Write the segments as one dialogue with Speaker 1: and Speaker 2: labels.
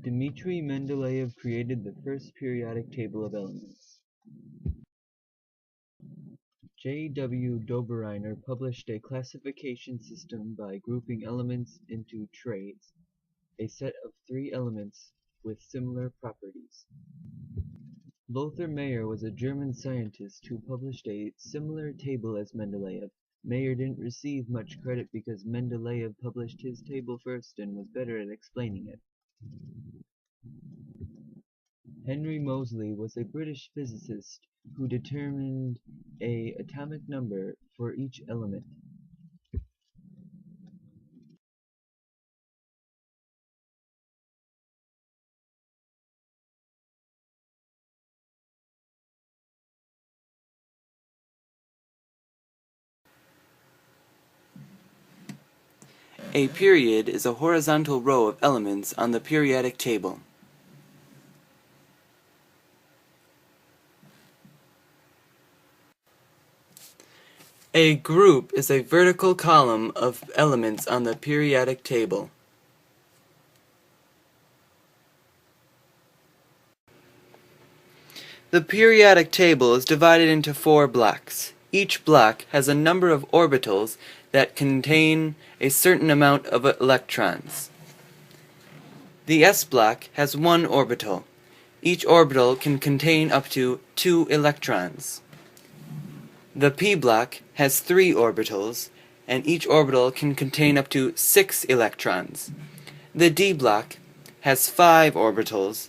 Speaker 1: Dmitri Mendeleev created the first periodic table of elements. J. W. Dobereiner published a classification system by grouping elements into trades, a set of 3 elements with similar properties. Lothar Meyer was a German scientist who published a similar table as Mendeleev. Meyer didn't receive much credit because Mendeleev published his table first and was better at explaining it. Henry Moseley was a British physicist who determined an atomic number for each element.
Speaker 2: A period is a horizontal row of elements on the periodic table. A group is a vertical column of elements on the periodic table. The periodic table is divided into 4 blocks. Each block has a number of orbitals that contain a certain amount of electrons. The s block has 1 orbital. Each orbital can contain up to 2 electrons. The p block has 3 orbitals, and each orbital can contain up to 6 electrons. The d block has 5 orbitals,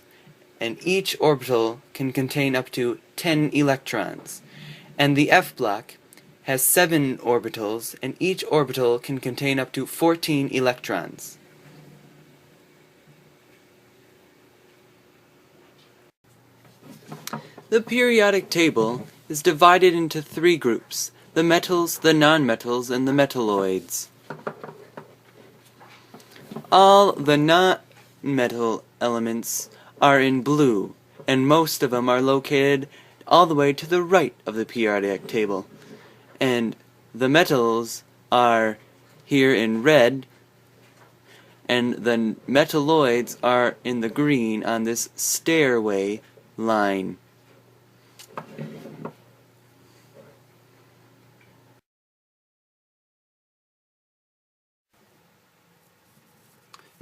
Speaker 2: and each orbital can contain up to 10 electrons. And the f block has 7 orbitals, and each orbital can contain up to 14 electrons. The periodic table is divided into 3 groups: the metals, the nonmetals, and the metalloids. All the non-metal elements are in blue, and most of them are located all the way to the right of the periodic table. And the metals are here in red, and the metalloids are in the green on this stairway line.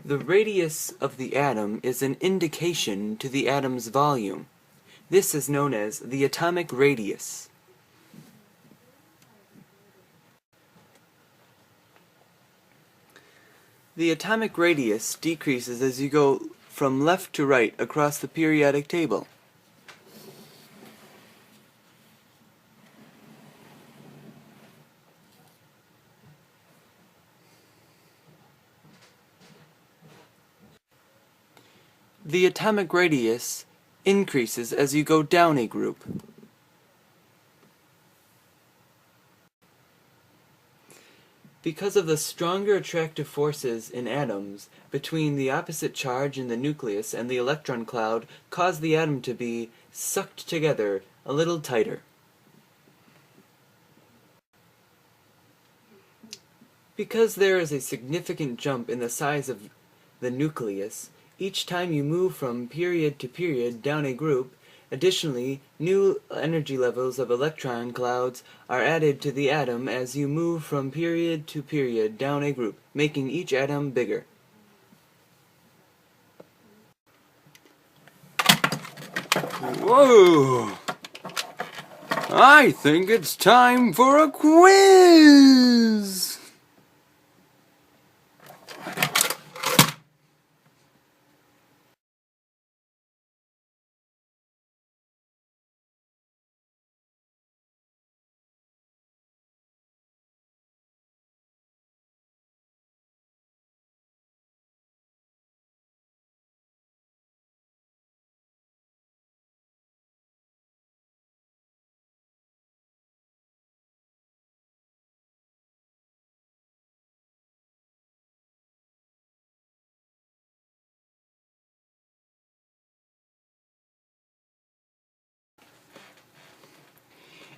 Speaker 2: The radius of the atom is an indication to the atom's volume. This is known as the atomic radius. The atomic radius decreases as you go from left to right across the periodic table. The atomic radius increases as you go down a group. Because of the stronger attractive forces in atoms between the opposite charge in the nucleus and the electron cloud cause the atom to be sucked together a little tighter. Because there is a significant jump in the size of the nucleus, each time you move from period to period down a group, additionally, new energy levels of electron clouds are added to the atom as you move from period to period down a group, making each atom bigger. Whoa! I think it's time for a quiz!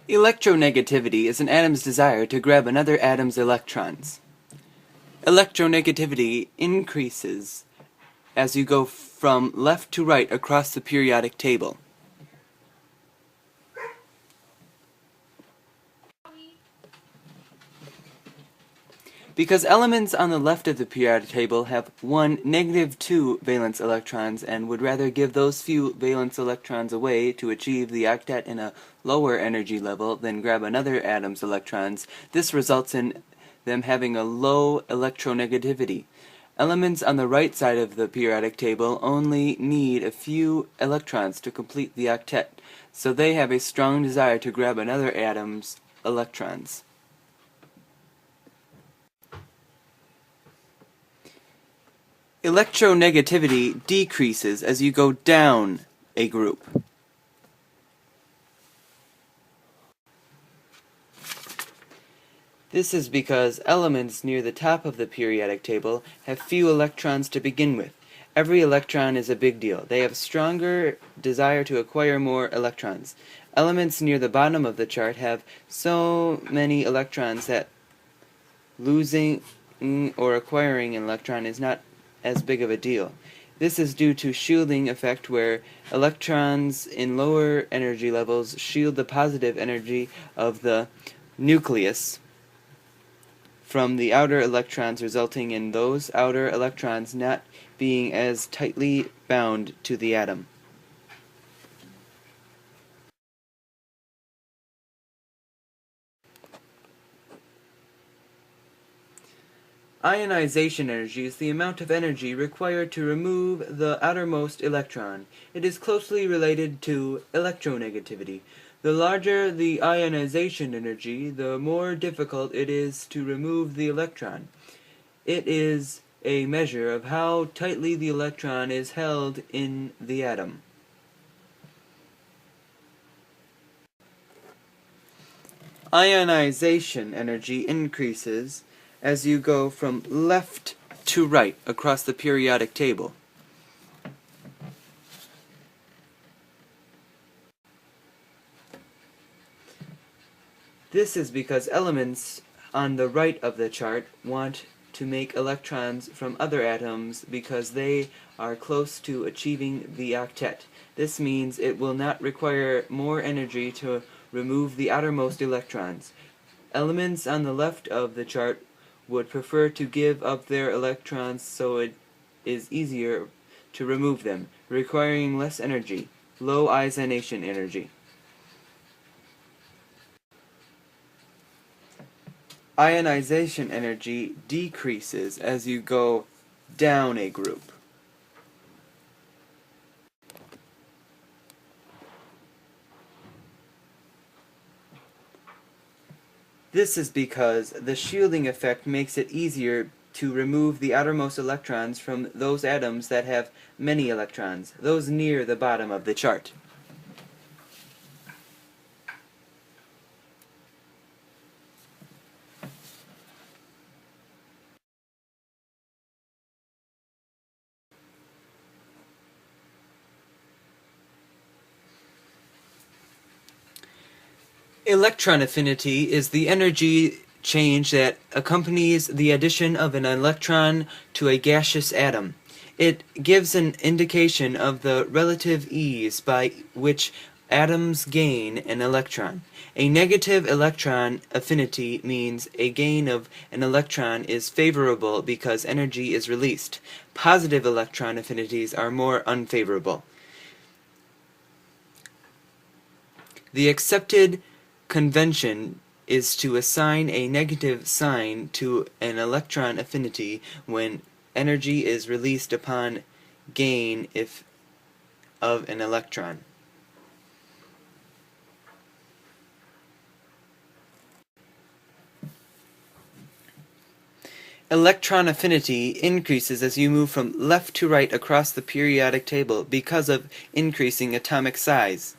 Speaker 2: Electronegativity is an atom's desire to grab another atom's electrons. Electronegativity increases as you go from left to right across the periodic table. Because elements on the left of the periodic table have 2 valence electrons and would rather give those few valence electrons away to achieve the octet in a lower energy level than grab another atom's electrons, this results in them having a low electronegativity. Elements on the right side of the periodic table only need a few electrons to complete the octet, so they have a strong desire to grab another atom's electrons. Electronegativity decreases as you go down a group. This is because elements near the top of the periodic table have few electrons to begin with. Every electron is a big deal. They have stronger desire to acquire more electrons. Elements near the bottom of the chart have so many electrons that losing or acquiring an electron is not as big of a deal. This is due to shielding effect where electrons in lower energy levels shield the positive energy of the nucleus from the outer electrons, resulting in those outer electrons not being as tightly bound to the atom. Ionization energy is the amount of energy required to remove the outermost electron. It is closely related to electronegativity. The larger the ionization energy, the more difficult it is to remove the electron. It is a measure of how tightly the electron is held in the atom. Ionization energy increases as you go from left to right across the periodic table. This is because elements on the right of the chart want to make electrons from other atoms because they are close to achieving the octet. This means it will not require more energy to remove the outermost electrons. Elements on the left of the chart would prefer to give up their electrons so it is easier to remove them, requiring less energy, low ionization energy. Ionization energy decreases as you go down a group. This is because the shielding effect makes it easier to remove the outermost electrons from those atoms that have many electrons, those near the bottom of the chart. Electron affinity is the energy change that accompanies the addition of an electron to a gaseous atom. It gives an indication of the relative ease by which atoms gain an electron. A negative electron affinity means a gain of an electron is favorable because energy is released. Positive electron affinities are more unfavorable. The accepted convention is to assign a negative sign to an electron affinity when energy is released upon gain of an electron. Electron affinity increases as you move from left to right across the periodic table because of increasing atomic size.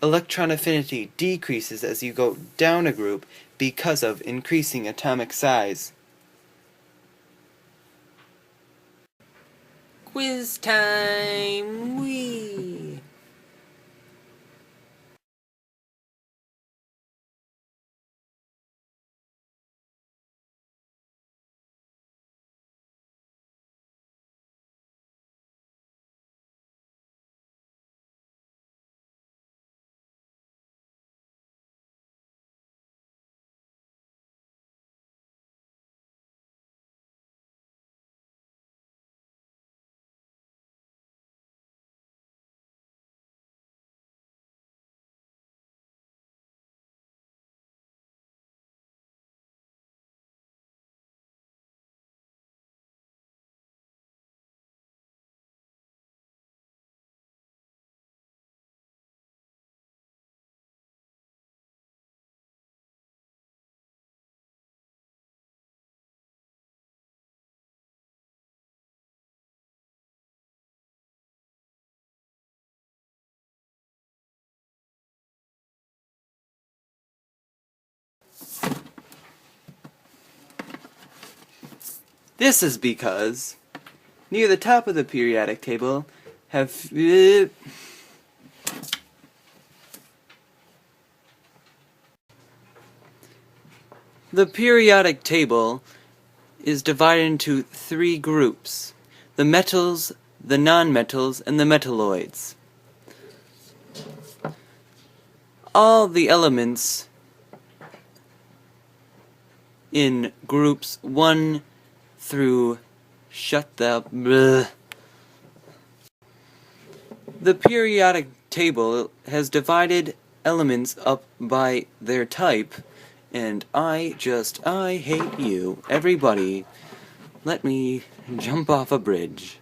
Speaker 2: Electron affinity decreases as you go down a group because of increasing atomic size. Quiz time! Whee! This is because near the top of the periodic table the periodic table is divided into 3 groups: the metals, the nonmetals, and the metalloids. All the elements in groups 1 through the periodic table has divided elements up by their type, and I hate you. Everybody, let me jump off a bridge.